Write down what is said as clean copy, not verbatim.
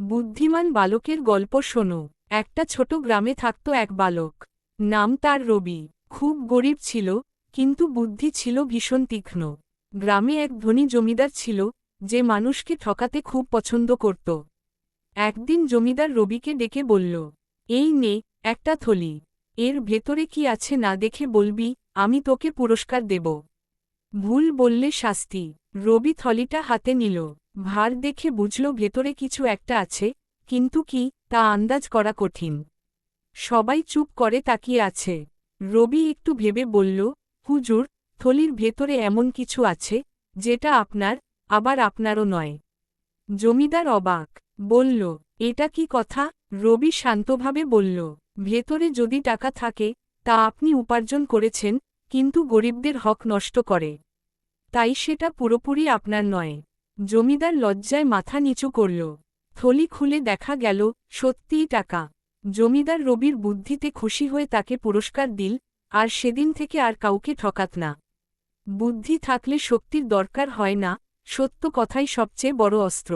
বুদ্ধিমান বালকের গল্প শোনো। একটা ছোট গ্রামে থাকত এক বালক। নাম তার রবি। খুব গরিব ছিল, কিন্তু বুদ্ধি ছিল ভীষণ তীক্ষ্ণ। গ্রামে এক ধনী জমিদার ছিল, যে মানুষকে ঠকাতে খুব পছন্দ করত। একদিন জমিদার রবিকে ডেকে বলল, এই নে একটা থলি। এর ভেতরে কি আছে না দেখে বলবি, আমি তোকে পুরস্কার দেব। ভুল বললে শাস্তি। রবি থলিটা হাতে নিল। ভার দেখে বুঝল ভেতরে কিছু একটা আছে, কিন্তু কি তা আন্দাজ করা কঠিন। সবাই চুপ করে তাকিয়ে আছে। রবি একটু ভেবে বলল, হুজুর, থলির ভেতরে এমন কিছু আছে, যেটা আপনার, আবার আপনারও নয়। জমিদার অবাক। বলল, এটা কি কথা? রবি শান্তভাবে বলল, ভেতরে যদি টাকা থাকে, তা আপনি উপার্জন করেছেন, কিন্তু গরিবদের হক নষ্ট করে। তাই সেটা পুরোপুরি আপনার নয়। জমিদার লজ্জায় মাথা নিচু করল। থলি খুলে দেখা গেল, সত্যিই টাকা। জমিদার রবির বুদ্ধিতে খুশি হয়ে তাকে পুরস্কার দিল, আর সেদিন থেকে আর কাউকে ঠকাত না। বুদ্ধি থাকলে শক্তির দরকার হয় না, সত্য কথাই সবচেয়ে বড় অস্ত্র।